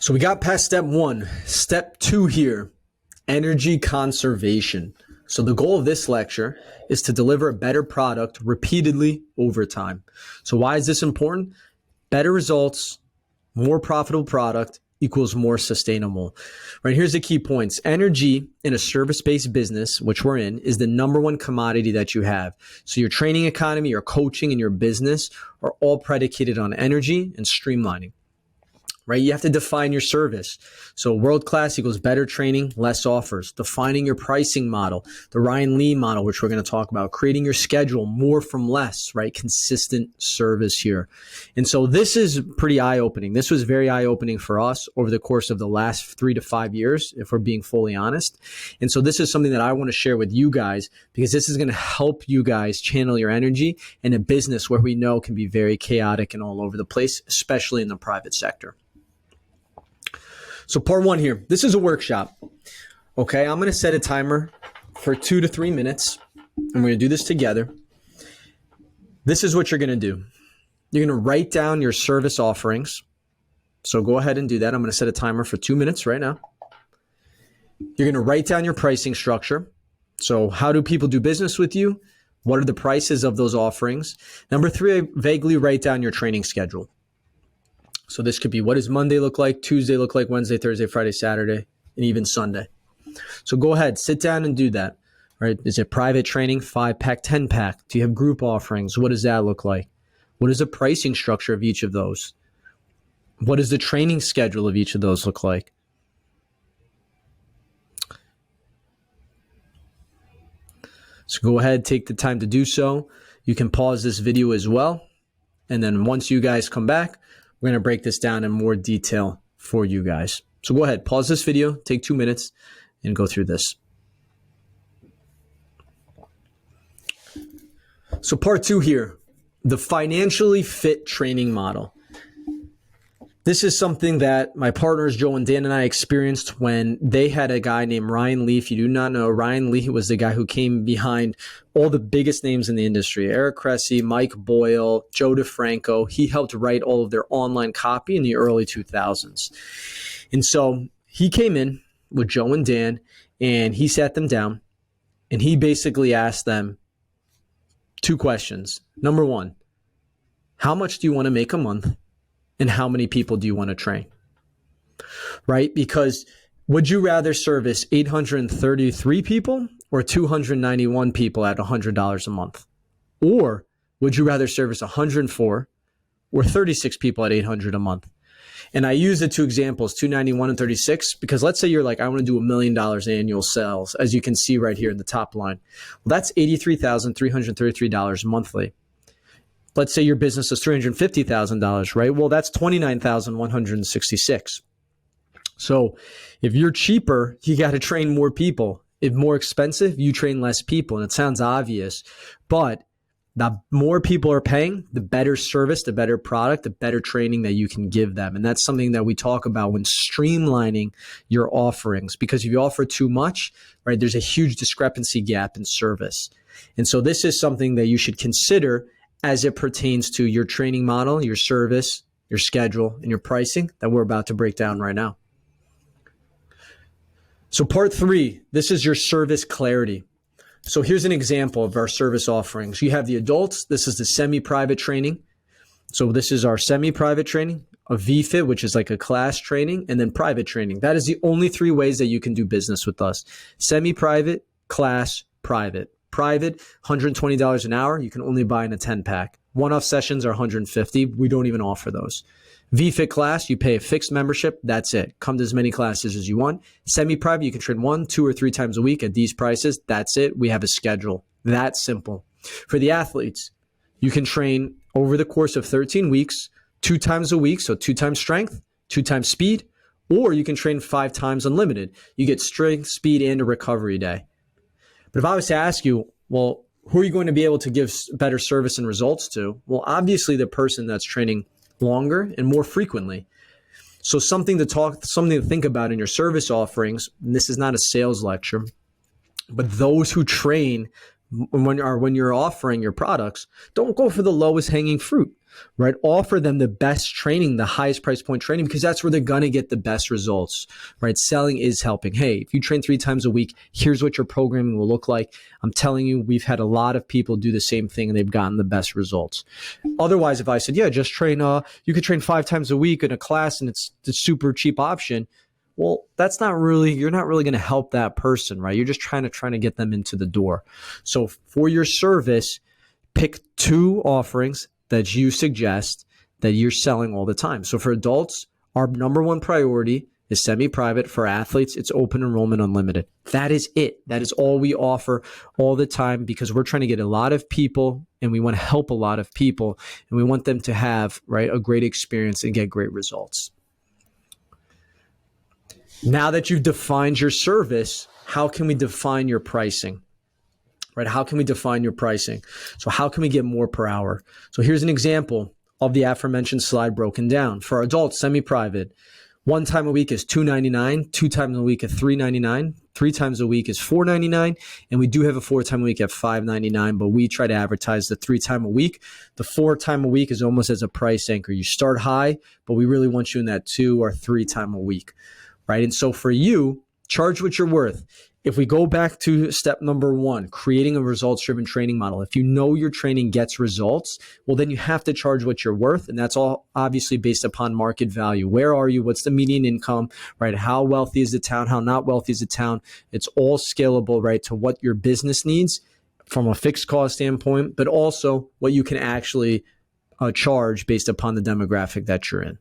So we got past step one. Step two here, energy conservation. So the goal of this lecture is to deliver a better product repeatedly over time. So why is this important? Better results, more profitable product equals more sustainable. Right, here's the key points. Energy in a service-based business, which we're in, is the number one commodity that you have. So your training economy, your coaching, and your business are all predicated on energy and streamlining. Right? You have to define your service. So world-class equals better training, less offers. Defining your pricing model, the Ryan Lee model, which we're going to talk about. Creating your schedule, more from less, right? Consistent service here. And so this is pretty eye-opening. This was very eye-opening for us over the course of the last 3 to 5 years, if we're being fully honest. And so this is something that I want to share with you guys because this is going to help you guys channel your energy in a business where we know can be very chaotic and all over the place, especially in the private sector. So part one here, this is a workshop. Okay, I'm going to set a timer for 2 to 3 minutes, and we're going to do this together. This is what you're going to do. You're going to write down your service offerings. So go ahead and do that. I'm going to set a timer for 2 minutes right now. You're going to write down your pricing structure. So how do people do business with you? What are the prices of those offerings? Number 3, vaguely write down your training schedule. So this could be, what does Monday look like, Tuesday look like, Wednesday, Thursday, Friday, Saturday, and even Sunday. So go ahead, sit down and do that. Right? Is it private training, 5-pack, 10-pack? Do you have group offerings? What does that look like? What is the pricing structure of each of those? What does the training schedule of each of those look like? So go ahead, take the time to do so. You can pause this video as well. And then once you guys come back, we're going to break this down in more detail for you guys. So go ahead, pause this video, take 2 minutes, and go through this. So part 2 here, the financially fit training model. This is something that my partners, Joe and Dan, and I experienced when they had a guy named Ryan Lee. If you do not know, Ryan Lee was the guy who came behind all the biggest names in the industry. Eric Cressy, Mike Boyle, Joe DeFranco. He helped write all of their online copy in the early 2000s. And so he came in with Joe and Dan, and he sat them down, and he basically asked them 2 questions. Number 1, how much do you want to make a month? And how many people do you want to train? Right? Because would you rather service 833 people or 291 people at $100 a month? Or would you rather service 104 or 36 people at $800 a month? And I use the 2 examples, 291 and 36, because let's say you're like, I want to do $1 million annual sales, as you can see right here in the top line. Well, that's $83,333 monthly. Let's say your business is $350,000, right? Well, that's $29,166. So if you're cheaper, you got to train more people. If more expensive, you train less people. And it sounds obvious, but the more people are paying, the better service, the better product, the better training that you can give them. And that's something that we talk about when streamlining your offerings, because if you offer too much, right, there's a huge discrepancy gap in service. And so this is something that you should consider as it pertains to your training model, your service, your schedule, and your pricing that we're about to break down right now. So part 3, this is your service clarity. So here's an example of our service offerings. You have the adults. This is the semi-private training. So this is our semi-private training, a VFIT, which is like a class training, and then private training. That is the only 3 ways that you can do business with us. Semi-private, class, private. Private, $120 an hour. You can only buy in a 10-pack. One-off sessions are $150. We don't even offer those. VFIT class, you pay a fixed membership. That's it. Come to as many classes as you want. Semi-private, you can train 1, 2, or 3 times a week at these prices. That's it. We have a schedule. That simple. For the athletes, you can train over the course of 13 weeks, 2 times a week. So 2 times strength, 2 times speed, or you can train 5 times unlimited. You get strength, speed, and a recovery day. But if I was to ask you, well, who are you going to be able to give better service and results to? Well, obviously the person that's training longer and more frequently. So something to think about in your service offerings, and this is not a sales lecture, but those who train when you're offering your products, don't go for the lowest hanging fruit. right? Offer them the best training, the highest price point training, because that's where they're going to get the best results, right? Selling is helping. Hey, if you train 3 times a week, here's what your programming will look like. I'm telling you, we've had a lot of people do the same thing and they've gotten the best results. Otherwise, if I said, yeah, just train, you could train 5 times a week in a class and it's the super cheap option. Well, that's not really, you're not really going to help that person, right? You're just trying to get them into the door. So for your service, pick 2 offerings that you suggest that you're selling all the time. So for adults, our number 1 priority is semi-private. For athletes, it's open enrollment unlimited. That is it. That is all we offer all the time, because we're trying to get a lot of people and we want to help a lot of people and we want them to have, right, a great experience and get great results. Now that you've defined your service, how can we define your pricing? Right? How can we define your pricing? So how can we get more per hour? So here's an example of the aforementioned slide broken down. For adults, semi-private, 1 time a week is $2.99, 2 times a week is $3.99, 3 times a week is $4.99, and we do have a 4 time a week at $5.99, but we try to advertise the 3 time a week. The 4 time a week is almost as a price anchor. You start high, but we really want you in that 2 or 3 time a week, right? And so for you, charge what you're worth. If we go back to step number 1, creating a results-driven training model, if you know your training gets results, well, then you have to charge what you're worth. And that's all obviously based upon market value. Where are you? What's the median income, right? How wealthy is the town? How not wealthy is the town? It's all scalable, right, to what your business needs from a fixed cost standpoint, but also what you can actually charge based upon the demographic that you're in.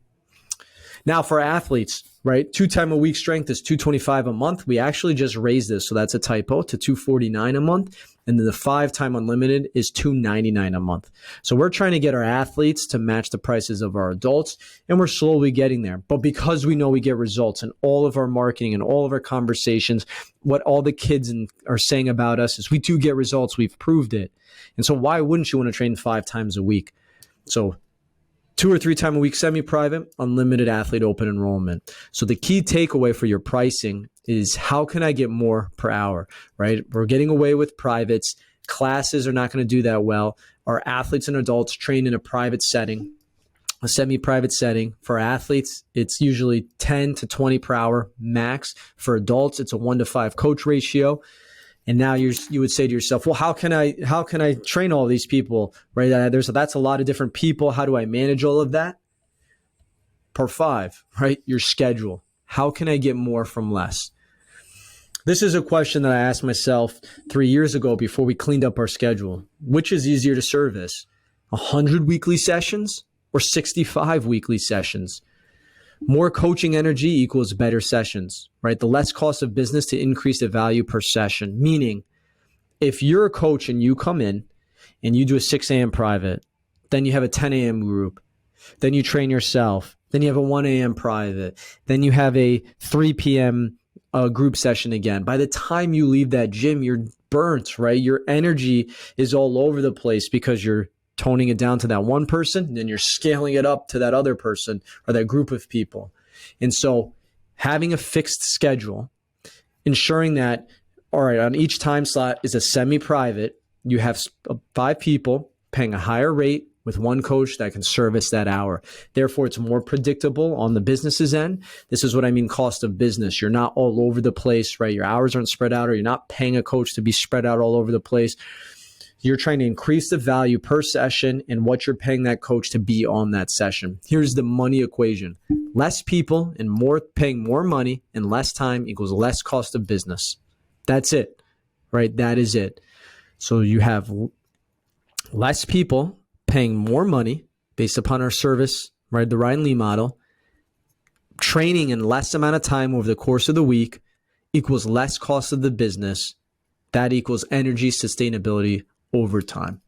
Now for athletes, right? 2 time a week strength is $225 a month. We actually just raised this, so that's a typo, to $249 a month. And then the 5 time unlimited is $299 a month. So we're trying to get our athletes to match the prices of our adults, and we're slowly getting there. But because we know we get results in all of our marketing and all of our conversations, what all the kids are saying about us is we do get results. We've proved it. And so why wouldn't you want to train 5 times a week? So 2 or 3 time a week semi-private, unlimited athlete open enrollment. So the key takeaway for your pricing is, how can I get more per hour, right? We're getting away with privates. Classes are not going to do that well. Our athletes and adults train in a private setting, a semi-private setting. For athletes, it's usually 10 to 20 per hour max. For adults, it's a 1-to-5 coach ratio. And now you would say to yourself, well, how can I train all these people, right? That's a lot of different people. How do I manage all of that? Part 5, right? Your schedule. How can I get more from less? This is a question that I asked myself 3 years ago before we cleaned up our schedule. Which is easier to service? 100 weekly sessions or 65 weekly sessions? More coaching energy equals better sessions, right? The less cost of business to increase the value per session. Meaning, if you're a coach and you come in and you do a 6 a.m. private, then you have a 10 a.m. group, then you train yourself, then you have a 1 a.m. private, then you have a 3 p.m. Group session again. By the time you leave that gym, you're burnt, right? Your energy is all over the place because you're toning it down to that one person, and then you're scaling it up to that other person or that group of people. And so having a fixed schedule, ensuring that, all right, on each time slot is a semi-private, you have 5 people paying a higher rate with one coach that can service that hour. Therefore, it's more predictable on the business's end. This is what I mean, cost of business. You're not all over the place, right? Your hours aren't spread out, or you're not paying a coach to be spread out all over the place. You're trying to increase the value per session and what you're paying that coach to be on that session. Here's the money equation. Less people and paying more money and less time equals less cost of business. That's it, right? That is it. So you have less people paying more money based upon our service, right? The Ryan Lee model. Training in less amount of time over the course of the week equals less cost of the business. That equals energy sustainability over time.